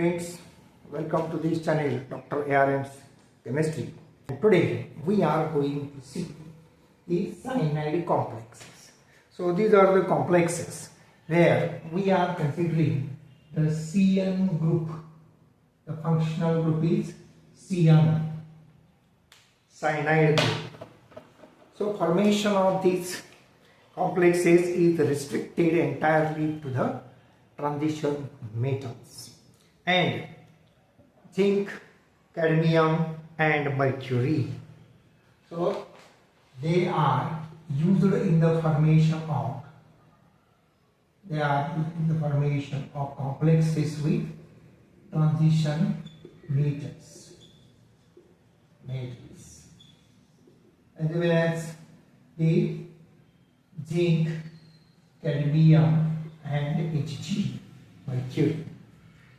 Friends, welcome to this channel, Dr.ARM's Chemistry. And today we are going to see the cyanide complexes. So these are the complexes where we are considering the CN group. The functional group is CN, cyanide group. So formation of these complexes is restricted entirely to the transition metals and zinc, cadmium and mercury. So they are used in the formation of complexes with transition metals as well as the zinc, cadmium and Hg, mercury.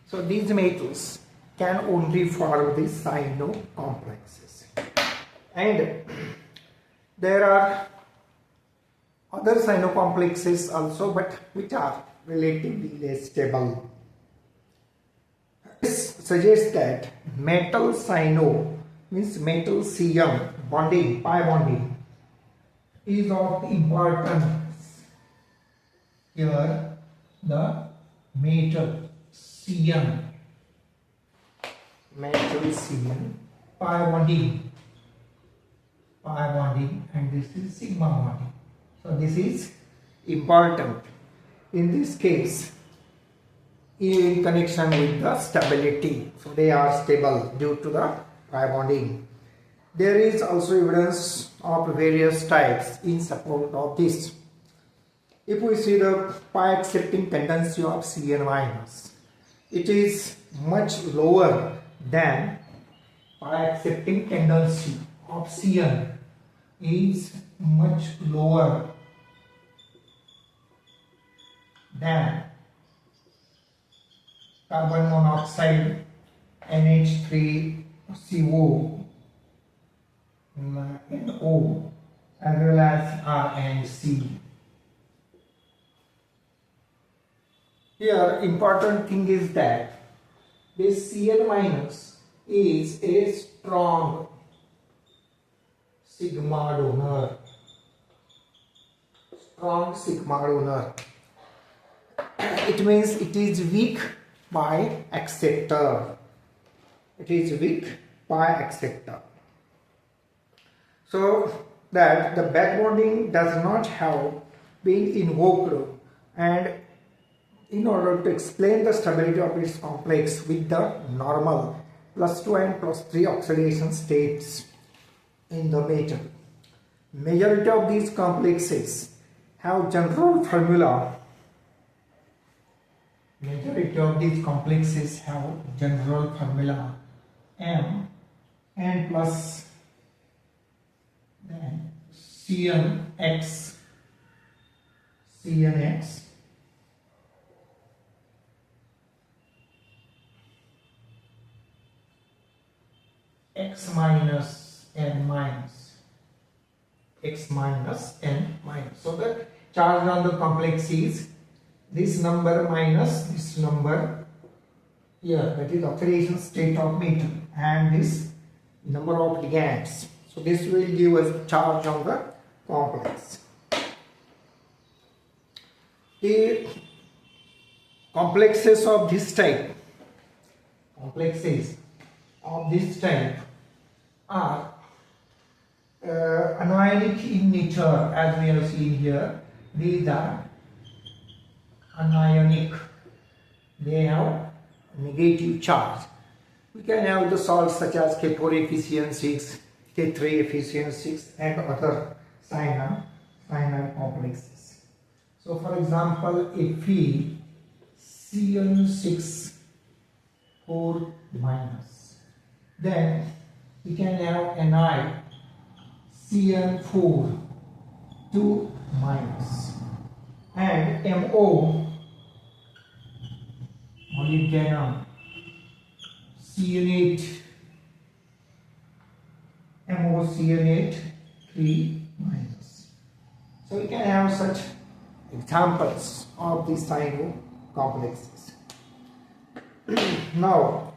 So these metals can only form the cyanide complexes, and there are other cyanide complexes also, but which are relatively less stable. This suggests that metal cyanide means metal CN bonding, pi bonding is of importance. Here the metal CN, pi bonding, and this is sigma bonding. So this is important in this case in connection with the stability. So they are stable due to the pi bonding. There is also evidence of various types in support of this. If we see the pi accepting tendency of Cn-, it is much lower than pi accepting tendency of Cn is much lower than carbon monoxide, NH3CO, NO, as well as R and C. Here important thing is that this Cn- is a strong sigma donor. It means it is weak pi acceptor. So that the back bonding does not have been invoked, and in order to explain the stability of its complex with the normal +2 and +3 oxidation states in the metal. Majority of these complexes have general formula. M n plus then CnX X minus N minus. So the charge on the complex is this number minus this number here, that is oxidation state of metal, and this number of ligands. So this will give us charge on the complex. The complexes of this type are anionic in nature, as we have seen here. These are anionic. They have negative charge. We can have the salts such as K4 Fe6, K3 Fe6 and other cyanide complexes. So for example, FeCN6 4-, then we can have NiCN4 2-, and MO molybdenum CN8 MOCN8 3-. So we can have such examples of these cyanide complexes. Now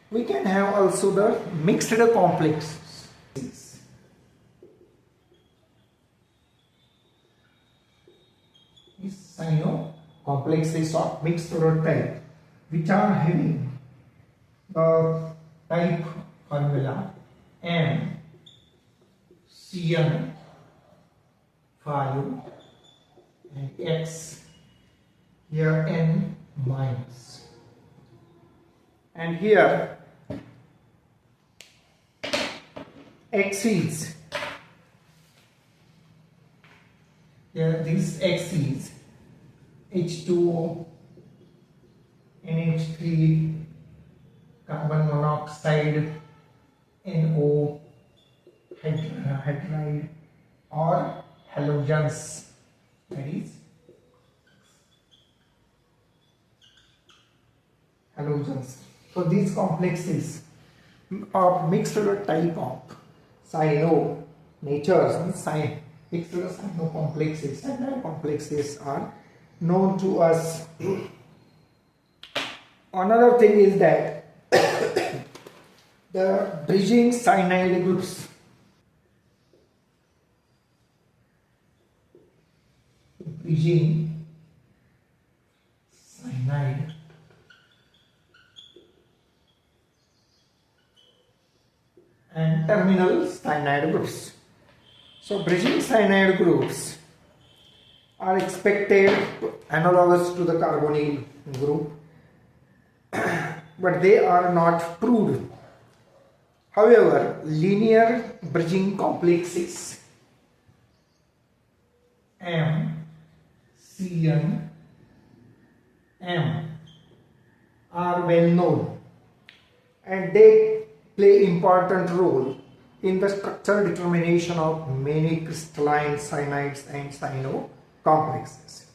we can have also the mixed complexes. These cyano complexes of mixed type, which are having the type formula MCN5 and X, here N minus, and here X is, here this X is H2O, NH3, carbon monoxide, NO, hydride, or halogens, that is halogens. So these complexes are mixed type of cyano natures, mixed cyano complexes. Cyanide complexes are known to us. Another thing is that the bridging cyanide groups, bridging cyanide and terminal cyanide groups. So bridging cyanide groups are expected analogous to the carbonyl group, but they are not proved. However, linear bridging complexes M, CN, M are well known, and they play important role in the structural determination of many crystalline cyanides and cyano complexes.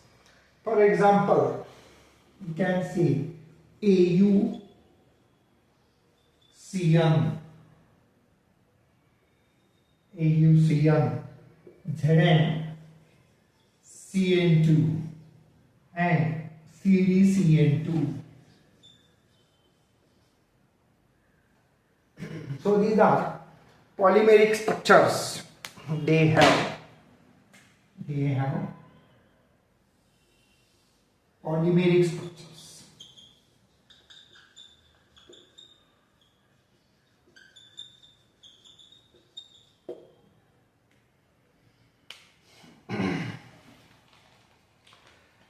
For example, you can see AuCN, Zn, Cn2 and CdCN2. So these are polymeric structures. They have polymeric structures.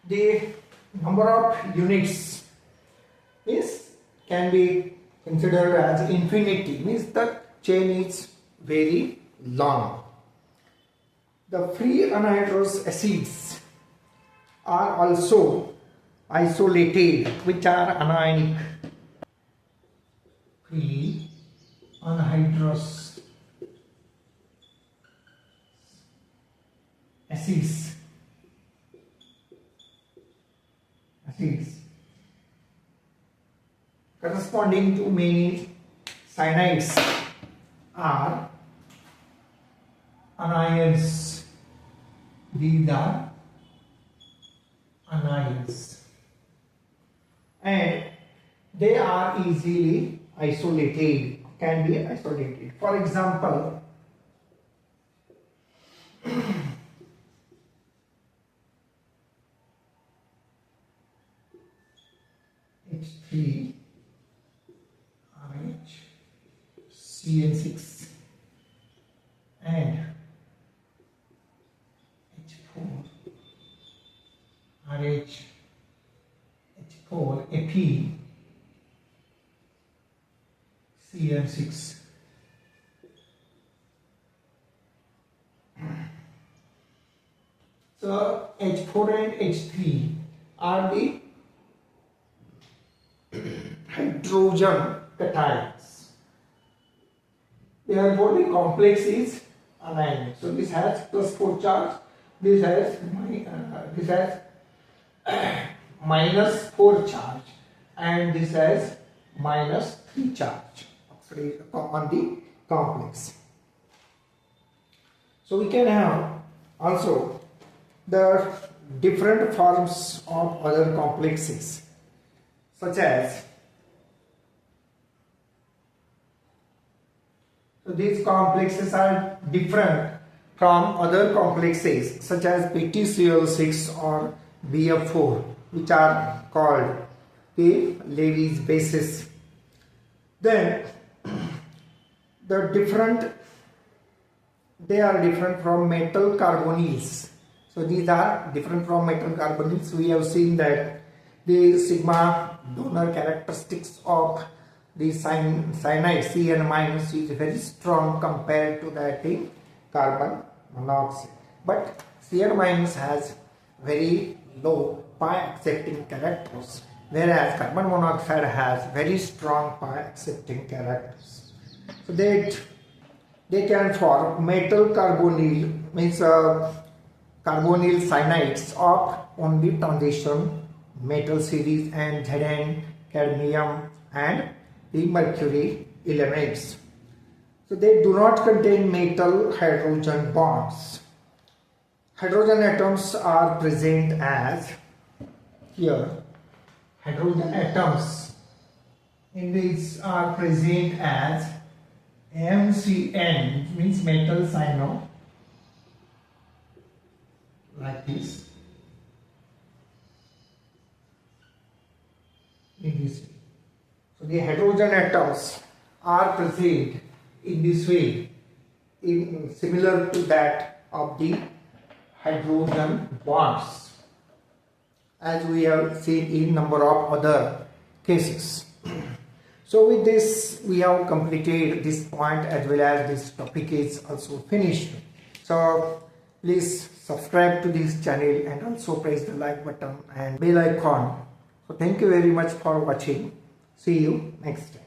The number of units can be considered as infinity, means the chain is very long. The free anhydrous acids are also isolated, which are anionic. Free anhydrous acids corresponding to many cyanides are anions. These are anions, and they are easily isolated, can be isolated. For example, H3, RH, CN6 and H4, RH, H4, Fe, CN6. So H4 and H3 are the hydrogen cations. Therefore, the complex is anionic. So this has +4 charge. This has -4 charge, and this has -3 charge on the complex. So we can have also the different forms of other complexes, such as So these complexes are different from other complexes such as PTCl6 or BF4, which are called the Levy's bases. Then they are different from metal carbonyls. So these are different from metal carbonyls. We have seen that the sigma donor characteristics of the cyanide CN- is very strong compared to that in carbon monoxide. But CN- has very low pi accepting characters, whereas carbon monoxide has very strong pi accepting characters. So that they can form metal carbonyl, means carbonyl cyanides of only transition metal series and Zn, cadmium and the mercury elements. So they do not contain metal hydrogen bonds. Hydrogen atoms are present as here. Hydrogen atoms in which are present as MCN, means metal cyano, like this, in this way. So the hydrogen atoms are present in this way, similar to that of the hydrogen bonds, as we have seen in number of other cases. So with this we have completed this point, as well as this topic is also finished. So please subscribe to this channel and also press the like button and bell icon. So thank you very much for watching. See you next time.